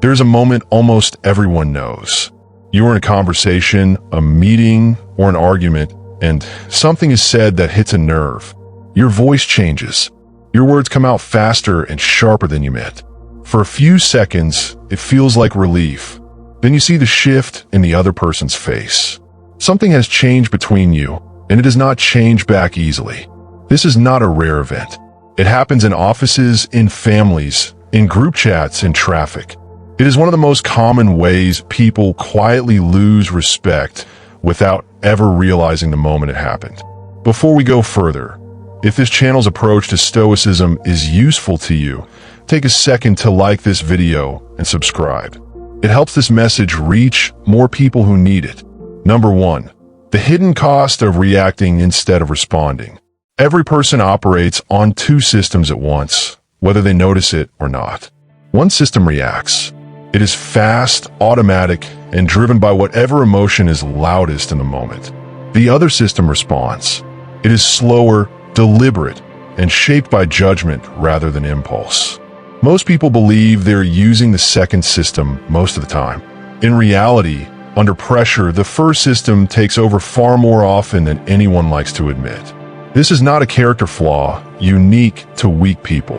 There's a moment almost everyone knows. You are in a conversation, a meeting, or an argument, and something is said that hits a nerve. Your voice changes. Your words come out faster and sharper than you meant. For a few seconds, it feels like relief. Then you see the shift in the other person's face. Something has changed between you, and it does not change back easily. This is not a rare event. It happens in offices, in families, in group chats, in traffic. It is one of the most common ways people quietly lose respect without ever realizing the moment it happened. Before we go further, if this channel's approach to Stoicism is useful to you, take a second to like this video and subscribe. It helps this message reach more people who need it. Number 1. The hidden cost of reacting instead of responding. Every person operates on two systems at once, whether they notice it or not. One system reacts. It is fast, automatic, and driven by whatever emotion is loudest in the moment. The other system responds. It is slower, deliberate, and shaped by judgment rather than impulse. Most people believe they're using the second system most of the time. In reality, under pressure, the first system takes over far more often than anyone likes to admit. This is not a character flaw unique to weak people.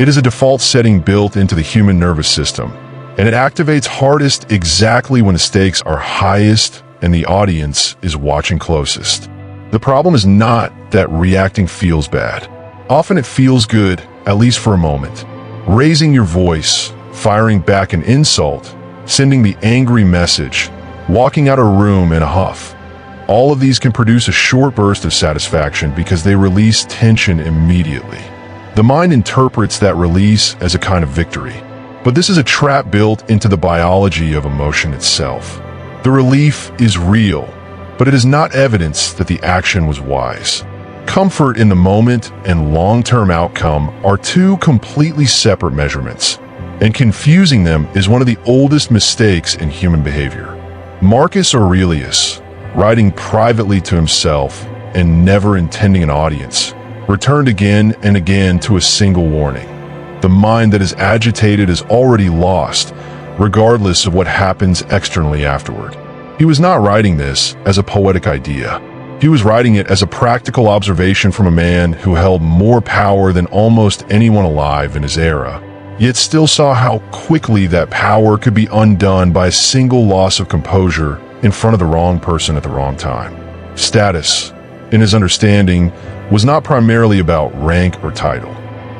It is a default setting built into the human nervous system, and it activates hardest exactly when the stakes are highest and the audience is watching closest. The problem is not that reacting feels bad. Often it feels good, at least for a moment. Raising your voice, firing back an insult, sending the angry message, walking out of a room in a huff. All of these can produce a short burst of satisfaction because they release tension immediately. The mind interprets that release as a kind of victory. But this is a trap built into the biology of emotion itself. The relief is real, but it is not evidence that the action was wise. Comfort in the moment and long-term outcome are two completely separate measurements, and confusing them is one of the oldest mistakes in human behavior. Marcus Aurelius, writing privately to himself and never intending an audience, returned again and again to a single warning. The mind that is agitated is already lost, regardless of what happens externally afterward. He was not writing this as a poetic idea. He was writing it as a practical observation from a man who held more power than almost anyone alive in his era, yet still saw how quickly that power could be undone by a single loss of composure in front of the wrong person at the wrong time. Status, in his understanding, was not primarily about rank or title.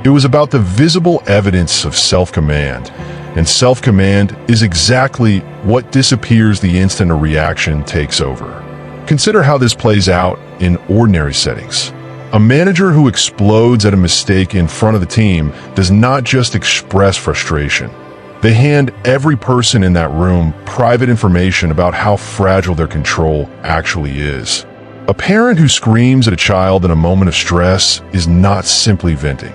It was about the visible evidence of self-command, and self-command is exactly what disappears the instant a reaction takes over. Consider how this plays out in ordinary settings. A manager who explodes at a mistake in front of the team does not just express frustration. They hand every person in that room private information about how fragile their control actually is. A parent who screams at a child in a moment of stress is not simply venting.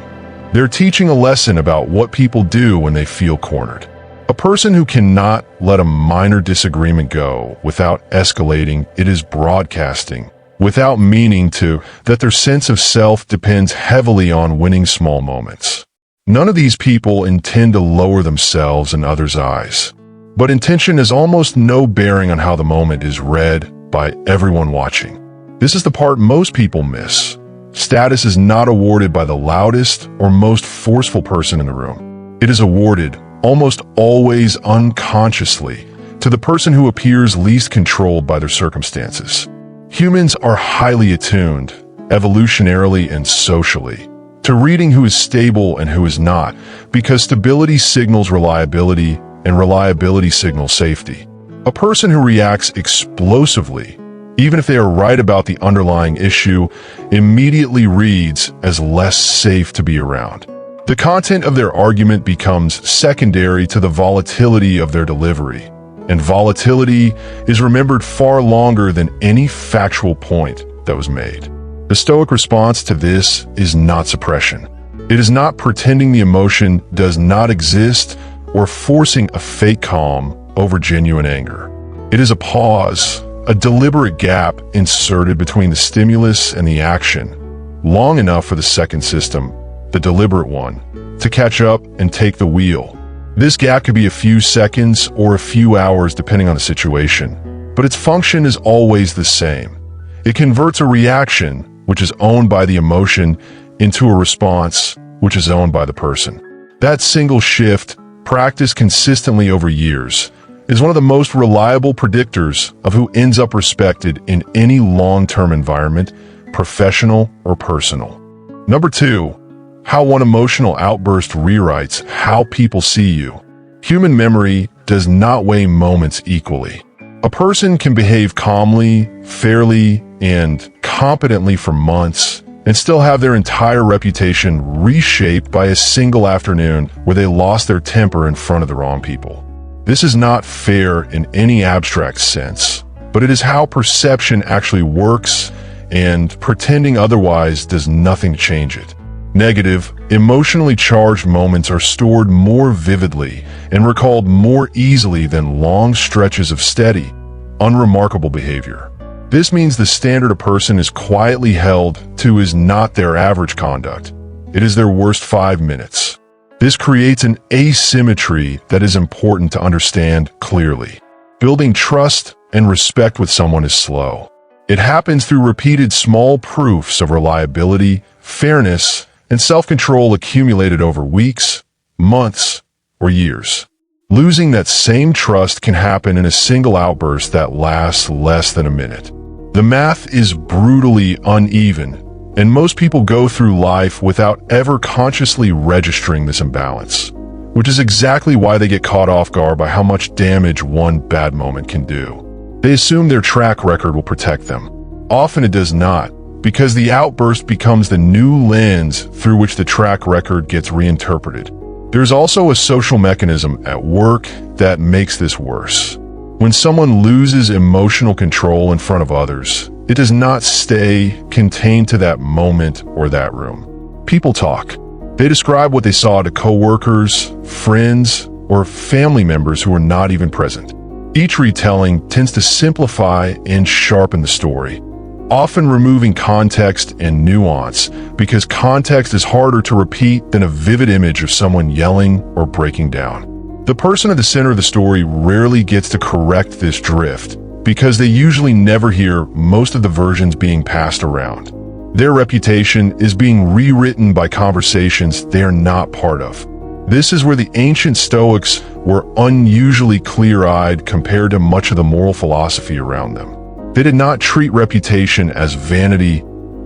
They're teaching a lesson about what people do when they feel cornered. A person who cannot let a minor disagreement go without escalating it is broadcasting, without meaning to, that their sense of self depends heavily on winning small moments. None of these people intend to lower themselves in others' eyes, but intention has almost no bearing on how the moment is read by everyone watching. This is the part most people miss. Status is not awarded by the loudest or most forceful person in the room. It is awarded, almost always unconsciously, to the person who appears least controlled by their circumstances. Humans are highly attuned, evolutionarily and socially, to reading who is stable and who is not, because stability signals reliability and reliability signals safety. A person who reacts explosively, even if they are right about the underlying issue, immediately reads as less safe to be around. The content of their argument becomes secondary to the volatility of their delivery, and volatility is remembered far longer than any factual point that was made. The Stoic response to this is not suppression. It is not pretending the emotion does not exist or forcing a fake calm over genuine anger. It is a pause, a deliberate gap inserted between the stimulus and the action, long enough for the second system, the deliberate one, to catch up and take the wheel. This gap could be a few seconds or a few hours depending on the situation, but its function is always the same. It converts a reaction, which is owned by the emotion, into a response, which is owned by the person. That single shift, practiced consistently over years, is one of the most reliable predictors of who ends up respected in any long-term environment, professional or personal. Number 2, how one emotional outburst rewrites how people see you. Human memory does not weigh moments equally. A person can behave calmly, fairly, and competently for months and still have their entire reputation reshaped by a single afternoon where they lost their temper in front of the wrong people. This is not fair in any abstract sense, but it is how perception actually works, and pretending otherwise does nothing to change it. Negative, emotionally charged moments are stored more vividly and recalled more easily than long stretches of steady, unremarkable behavior. This means the standard a person is quietly held to is not their average conduct. It is their worst 5 minutes. This creates an asymmetry that is important to understand clearly. Building trust and respect with someone is slow. It happens through repeated small proofs of reliability, fairness, and self-control accumulated over weeks, months, or years. Losing that same trust can happen in a single outburst that lasts less than a minute. The math is brutally uneven, and most people go through life without ever consciously registering this imbalance, which is exactly why they get caught off guard by how much damage one bad moment can do. They assume their track record will protect them. Often it does not, because the outburst becomes the new lens through which the track record gets reinterpreted. There's also a social mechanism at work that makes this worse. When someone loses emotional control in front of others, it does not stay contained to that moment or that room. People talk. They describe what they saw to coworkers, friends, or family members who are not even present. Each retelling tends to simplify and sharpen the story, often removing context and nuance, because context is harder to repeat than a vivid image of someone yelling or breaking down. The person at the center of the story rarely gets to correct this drift, because they usually never hear most of the versions being passed around. Their reputation is being rewritten by conversations they are not part of. This is where the ancient Stoics were unusually clear-eyed compared to much of the moral philosophy around them. They did not treat reputation as vanity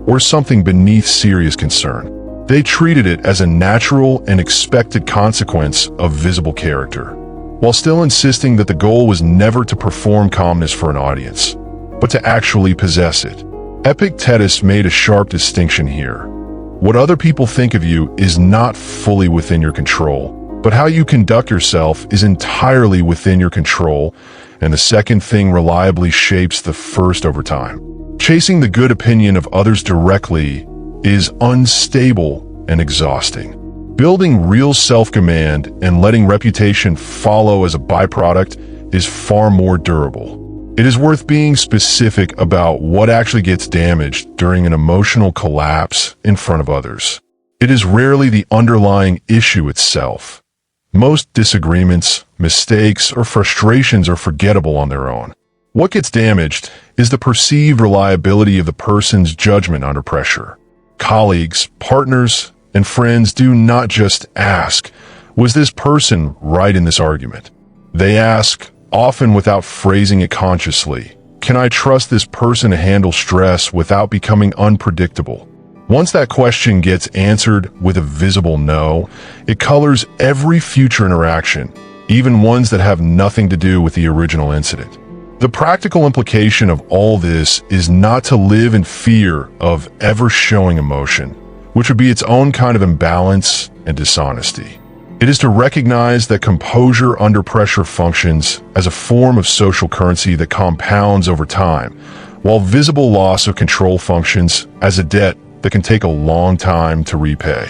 or something beneath serious concern. They treated it as a natural and expected consequence of visible character, while still insisting that the goal was never to perform calmness for an audience, but to actually possess it. Epictetus made a sharp distinction here. What other people think of you is not fully within your control, but how you conduct yourself is entirely within your control, and the second thing reliably shapes the first over time. Chasing the good opinion of others directly is unstable and exhausting. Building real self-command and letting reputation follow as a byproduct is far more durable. It is worth being specific about what actually gets damaged during an emotional collapse in front of others. It is rarely the underlying issue itself. Most disagreements, mistakes, or frustrations are forgettable on their own. What gets damaged is the perceived reliability of the person's judgment under pressure. Colleagues, partners, and friends do not just ask, "Was this person right in this argument?" They ask, often without phrasing it consciously, "Can I trust this person to handle stress without becoming unpredictable?" Once that question gets answered with a visible no, it colors every future interaction, even ones that have nothing to do with the original incident. The practical implication of all this is not to live in fear of ever showing emotion, which would be its own kind of imbalance and dishonesty. It is to recognize that composure under pressure functions as a form of social currency that compounds over time, while visible loss of control functions as a debt that can take a long time to repay.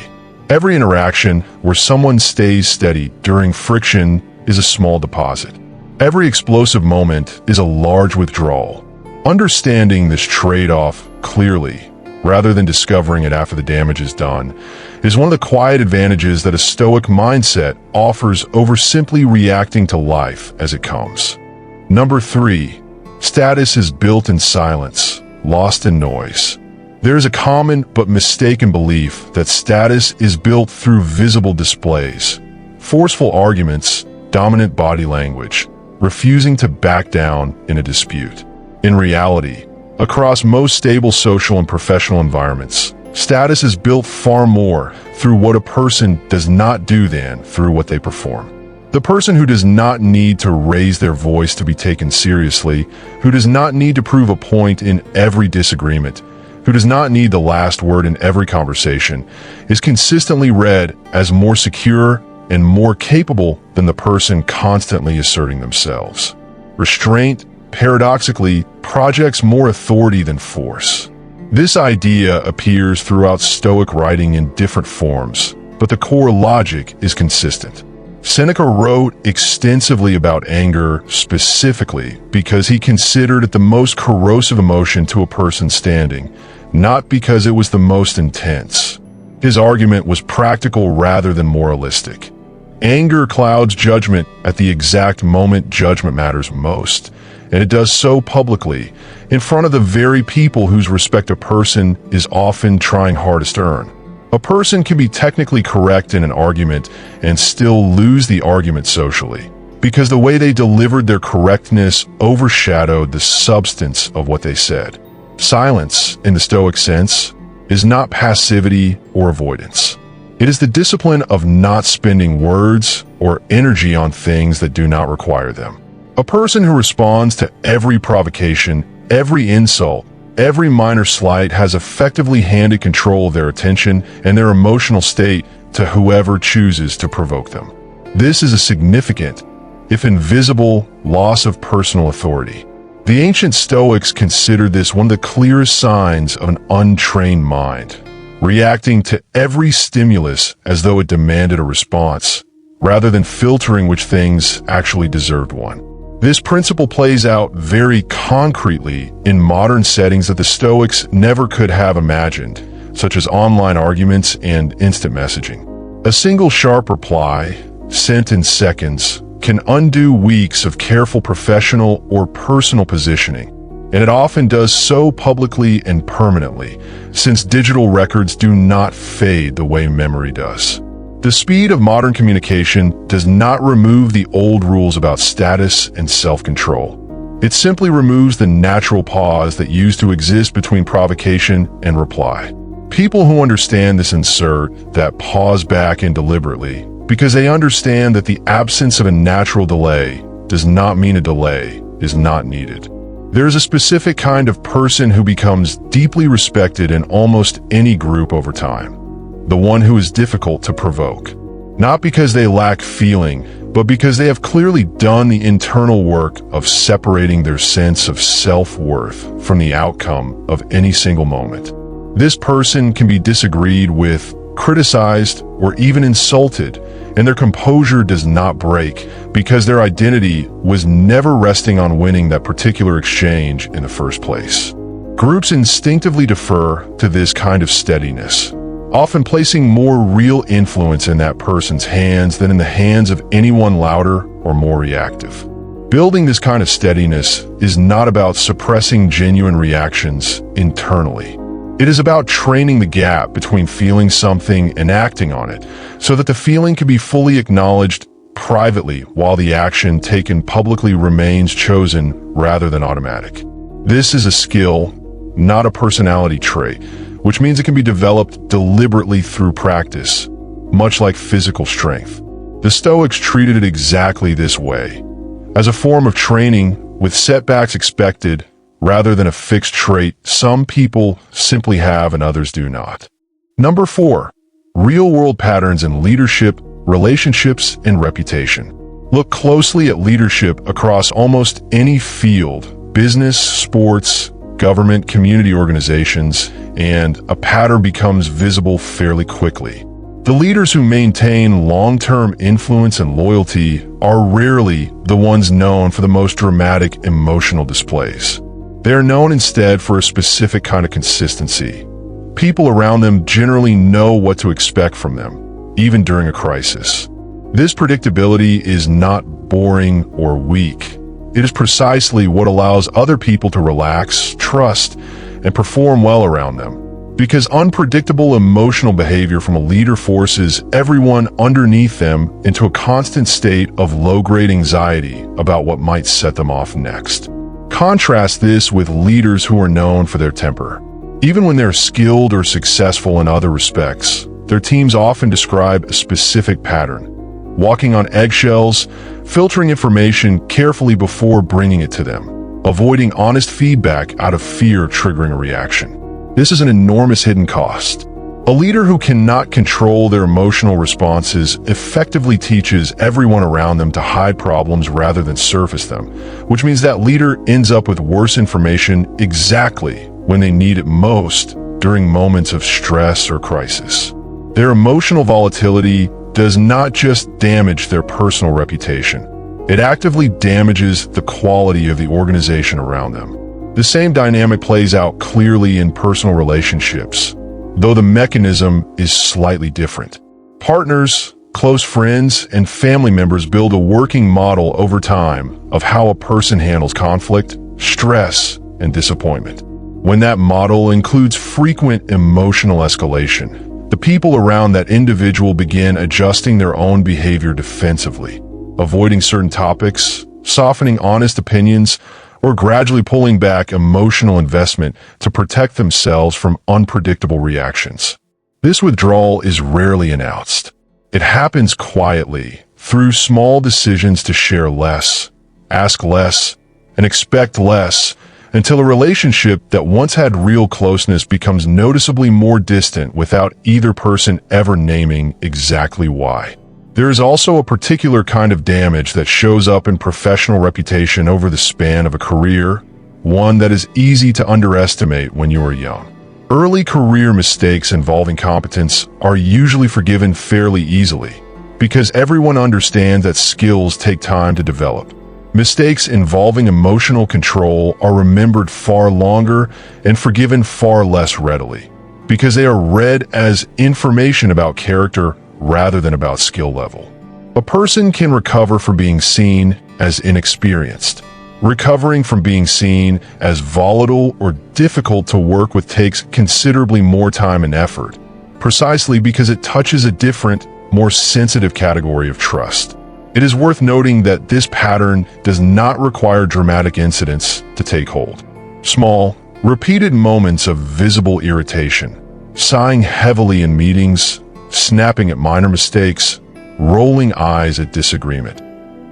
Every interaction where someone stays steady during friction is a small deposit. Every explosive moment is a large withdrawal. Understanding this trade-off clearly rather than discovering it after the damage is done, is one of the quiet advantages that a Stoic mindset offers over simply reacting to life as it comes. Number 3. Status is built in silence, lost in noise. There is a common but mistaken belief that status is built through visible displays, forceful arguments, dominant body language, refusing to back down in a dispute. In reality, across most stable social and professional environments, status is built far more through what a person does not do than through what they perform. The person who does not need to raise their voice to be taken seriously, who does not need to prove a point in every disagreement, who does not need the last word in every conversation, is consistently read as more secure and more capable than the person constantly asserting themselves. Restraint, paradoxically, projects more authority than force. This idea appears throughout Stoic writing in different forms, but the core logic is consistent. Seneca wrote extensively about anger specifically because he considered it the most corrosive emotion to a person standing, not because it was the most intense. His argument was practical rather than moralistic. Anger clouds judgment at the exact moment judgment matters most, and it does so publicly, in front of the very people whose respect a person is often trying hardest to earn. A person can be technically correct in an argument and still lose the argument socially, because the way they delivered their correctness overshadowed the substance of what they said. Silence, in the Stoic sense, is not passivity or avoidance. It is the discipline of not spending words or energy on things that do not require them. A person who responds to every provocation, every insult, every minor slight has effectively handed control of their attention and their emotional state to whoever chooses to provoke them. This is a significant, if invisible, loss of personal authority. The ancient Stoics considered this one of the clearest signs of an untrained mind, reacting to every stimulus as though it demanded a response, rather than filtering which things actually deserved one. This principle plays out very concretely in modern settings that the Stoics never could have imagined, such as online arguments and instant messaging. A single sharp reply, sent in seconds, can undo weeks of careful professional or personal positioning, and it often does so publicly and permanently, since digital records do not fade the way memory does. The speed of modern communication does not remove the old rules about status and self-control. It simply removes the natural pause that used to exist between provocation and reply. People who understand this insert that pause back in deliberately because they understand that the absence of a natural delay does not mean a delay is not needed. There is a specific kind of person who becomes deeply respected in almost any group over time. The one who is difficult to provoke. Not because they lack feeling, but because they have clearly done the internal work of separating their sense of self-worth from the outcome of any single moment. This person can be disagreed with, criticized, or even insulted, and their composure does not break because their identity was never resting on winning that particular exchange in the first place. Groups instinctively defer to this kind of steadiness, often placing more real influence in that person's hands than in the hands of anyone louder or more reactive. Building this kind of steadiness is not about suppressing genuine reactions internally. It is about training the gap between feeling something and acting on it, so that the feeling can be fully acknowledged privately while the action taken publicly remains chosen rather than automatic. This is a skill, not a personality trait, which means it can be developed deliberately through practice, much like physical strength. The Stoics treated it exactly this way, as a form of training with setbacks expected rather than a fixed trait some people simply have and others do not. Number 4, real-world patterns in leadership, relationships, and reputation. Look closely at leadership across almost any field, business, sports, government, community organizations, and a pattern becomes visible fairly quickly. The leaders who maintain long-term influence and loyalty are rarely the ones known for the most dramatic emotional displays. They are known instead for a specific kind of consistency, people around them generally know what to expect from them, even during a crisis. This predictability is not boring or weak. It is precisely what allows other people to relax, trust, and perform well around them. Because unpredictable emotional behavior from a leader forces everyone underneath them into a constant state of low-grade anxiety about what might set them off next. Contrast this with leaders who are known for their temper. Even when they're skilled or successful in other respects, their teams often describe a specific pattern. Walking on eggshells, filtering information carefully before bringing it to them, avoiding honest feedback out of fear triggering a reaction. This is an enormous hidden cost. A leader who cannot control their emotional responses effectively teaches everyone around them to hide problems rather than surface them, which means that leader ends up with worse information exactly when they need it most during moments of stress or crisis. Their emotional volatility does not just damage their personal reputation. It actively damages the quality of the organization around them. The same dynamic plays out clearly in personal relationships, though the mechanism is slightly different. Partners, close friends, and family members build a working model over time of how a person handles conflict, stress, and disappointment. When that model includes frequent emotional escalation, the people around that individual begin adjusting their own behavior defensively, avoiding certain topics, softening honest opinions, or gradually pulling back emotional investment to protect themselves from unpredictable reactions. This withdrawal is rarely announced. It happens quietly, through small decisions to share less, ask less, and expect less, until a relationship that once had real closeness becomes noticeably more distant without either person ever naming exactly why. There is also a particular kind of damage that shows up in professional reputation over the span of a career, one that is easy to underestimate when you are young. Early career mistakes involving competence are usually forgiven fairly easily, because everyone understands that skills take time to develop. Mistakes involving emotional control are remembered far longer and forgiven far less readily, because they are read as information about character rather than about skill level. A person can recover from being seen as inexperienced. Recovering from being seen as volatile or difficult to work with takes considerably more time and effort, precisely because it touches a different, more sensitive category of trust. It is worth noting that this pattern does not require dramatic incidents to take hold. Small, repeated moments of visible irritation, sighing heavily in meetings, snapping at minor mistakes, rolling eyes at disagreement,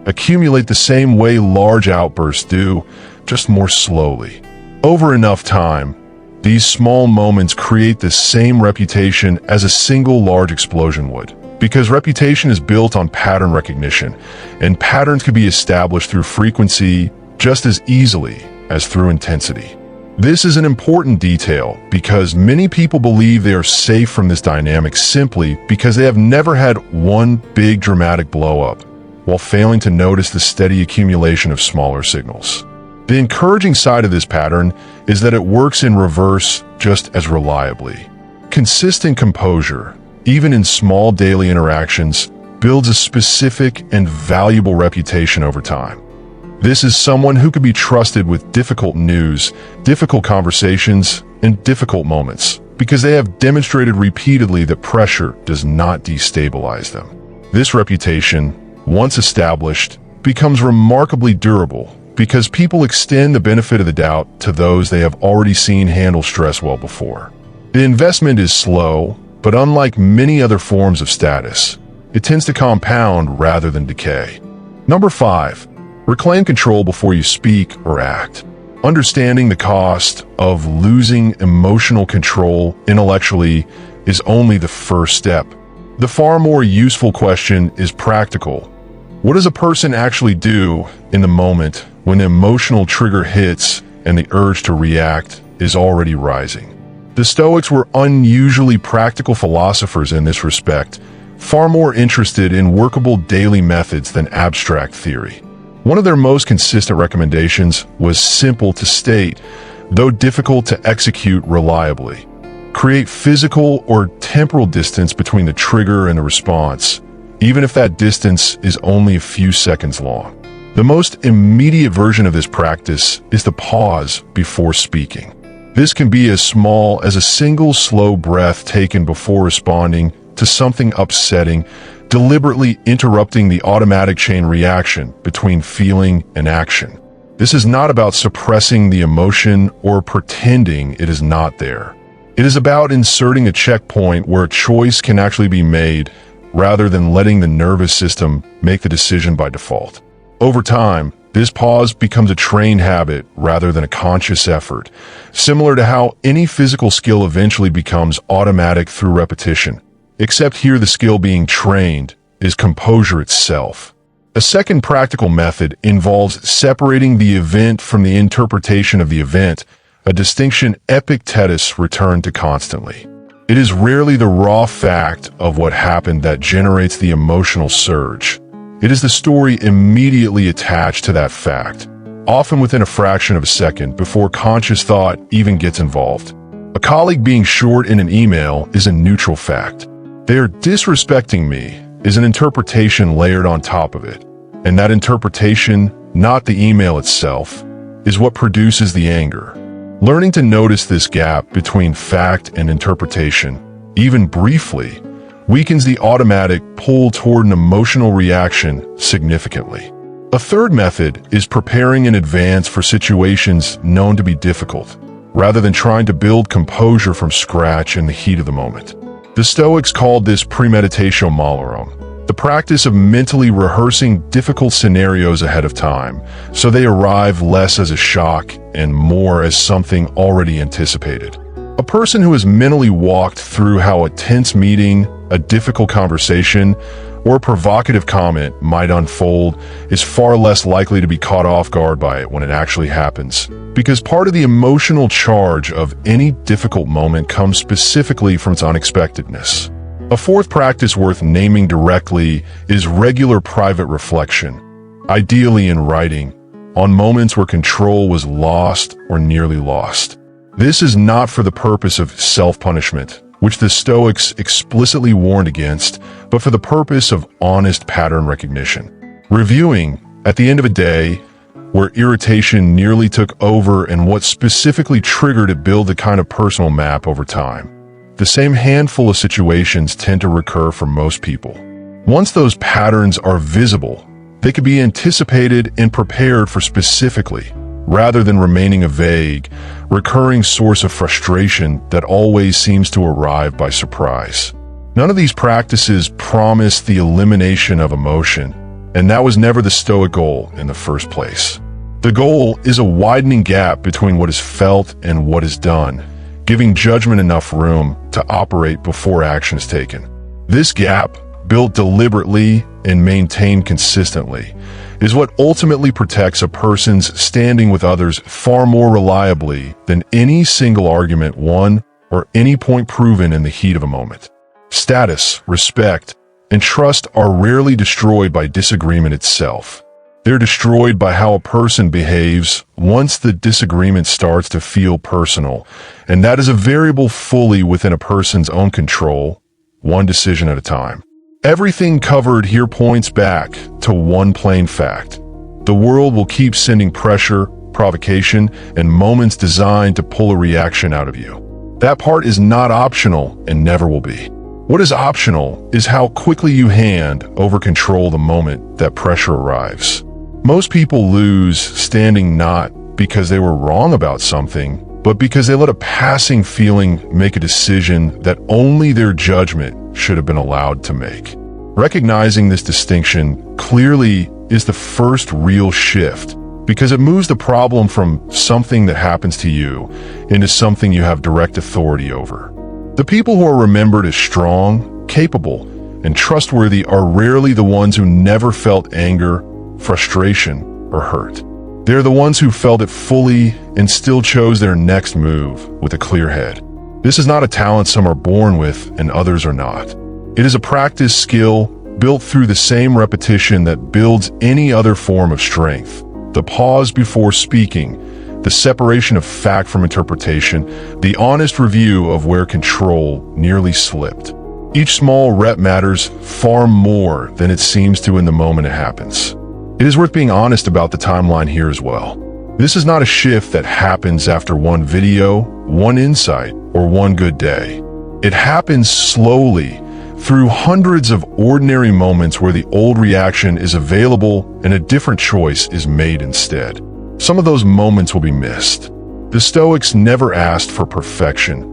accumulate the same way large outbursts do, just more slowly. Over enough time, these small moments create the same reputation as a single large explosion would, because reputation is built on pattern recognition, and patterns can be established through frequency just as easily as through intensity. This is an important detail because many people believe they are safe from this dynamic simply because they have never had one big dramatic blow-up, while failing to notice the steady accumulation of smaller signals. The encouraging side of this pattern is that it works in reverse just as reliably. Consistent composure, even in small daily interactions, builds a specific and valuable reputation over time. This is someone who can be trusted with difficult news, difficult conversations, and difficult moments, because they have demonstrated repeatedly that pressure does not destabilize them. This reputation, once established, becomes remarkably durable because people extend the benefit of the doubt to those they have already seen handle stress well before. The investment is slow, but unlike many other forms of status, it tends to compound rather than decay. Number 5. Reclaim control before you speak or act. Understanding the cost of losing emotional control intellectually is only the first step. The far more useful question is practical. What does a person actually do in the moment when the emotional trigger hits and the urge to react is already rising? The Stoics were unusually practical philosophers in this respect, far more interested in workable daily methods than abstract theory. One of their most consistent recommendations was simple to state, though difficult to execute reliably. Create physical or temporal distance between the trigger and the response, even if that distance is only a few seconds long. The most immediate version of this practice is the pause before speaking. This can be as small as a single slow breath taken before responding to something upsetting, deliberately interrupting the automatic chain reaction between feeling and action. This is not about suppressing the emotion or pretending it is not there. It is about inserting a checkpoint where a choice can actually be made rather than letting the nervous system make the decision by default. Over time, this pause becomes a trained habit rather than a conscious effort, similar to how any physical skill eventually becomes automatic through repetition. Except here the skill being trained is composure itself. A second practical method involves separating the event from the interpretation of the event, a distinction Epictetus returned to constantly. It is rarely the raw fact of what happened that generates the emotional surge. It is the story immediately attached to that fact, often within a fraction of a second before conscious thought even gets involved. A colleague being short in an email is a neutral fact. They are disrespecting me is an interpretation layered on top of it, and that interpretation, not the email itself, is what produces the anger. Learning to notice this gap between fact and interpretation, even briefly, weakens the automatic pull toward an emotional reaction significantly. A third method is preparing in advance for situations known to be difficult, rather than trying to build composure from scratch in the heat of the moment. The Stoics called this premeditatio malorum, the practice of mentally rehearsing difficult scenarios ahead of time, so they arrive less as a shock and more as something already anticipated. A person who has mentally walked through how a tense meeting, a difficult conversation, or a provocative comment might unfold is far less likely to be caught off guard by it when it actually happens, because part of the emotional charge of any difficult moment comes specifically from its unexpectedness. A fourth practice worth naming directly is regular private reflection, ideally in writing, on moments where control was lost or nearly lost. This is not for the purpose of self-punishment, which the Stoics explicitly warned against, but for the purpose of honest pattern recognition. Reviewing, at the end of a day, where irritation nearly took over and what specifically triggered it, build the kind of personal map over time. The same handful of situations tend to recur for most people. Once those patterns are visible, they can be anticipated and prepared for specifically, rather than remaining a vague, recurring source of frustration that always seems to arrive by surprise. None of these practices promise the elimination of emotion, and that was never the Stoic goal in the first place. The goal is a widening gap between what is felt and what is done, giving judgment enough room to operate before action is taken. This gap, built deliberately and maintained consistently, is what ultimately protects a person's standing with others far more reliably than any single argument won or any point proven in the heat of a moment. Status, respect, and trust are rarely destroyed by disagreement itself. They're destroyed by how a person behaves once the disagreement starts to feel personal, and that is a variable fully within a person's own control, one decision at a time. Everything covered here points back to one plain fact. The world will keep sending pressure, provocation, and moments designed to pull a reaction out of you. That part is not optional and never will be. What is optional is how quickly you hand over control the moment that pressure arrives. Most people lose standing not because they were wrong about something, but because they let a passing feeling make a decision that only their judgment should have been allowed to make. Recognizing this distinction clearly is the first real shift, because it moves the problem from something that happens to you into something you have direct authority over. The people who are remembered as strong, capable, and trustworthy are rarely the ones who never felt anger, frustration, or hurt. They're the ones who felt it fully and still chose their next move with a clear head. This is not a talent some are born with and others are not. It is a practice skill built through the same repetition that builds any other form of strength. The pause before speaking, the separation of fact from interpretation, the honest review of where control nearly slipped. Each small rep matters far more than it seems to in the moment it happens. It is worth being honest about the timeline here as well. This is not a shift that happens after one video, one insight, or one good day. It happens slowly, through hundreds of ordinary moments where the old reaction is available and a different choice is made instead. Some of those moments will be missed. The Stoics never asked for perfection,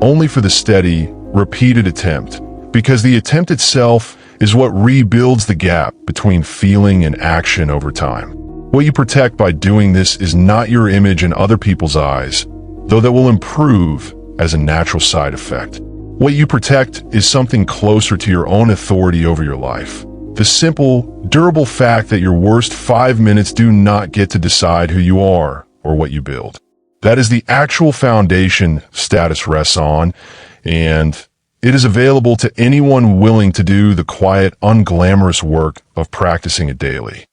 only for the steady, repeated attempt, because the attempt itself is what rebuilds the gap between feeling and action over time. What you protect by doing this is not your image in other people's eyes, though that will improve as a natural side effect. What you protect is something closer to your own authority over your life. The simple, durable fact that your worst 5 minutes do not get to decide who you are or what you build. That is the actual foundation status rests on, and it is available to anyone willing to do the quiet, unglamorous work of practicing it daily.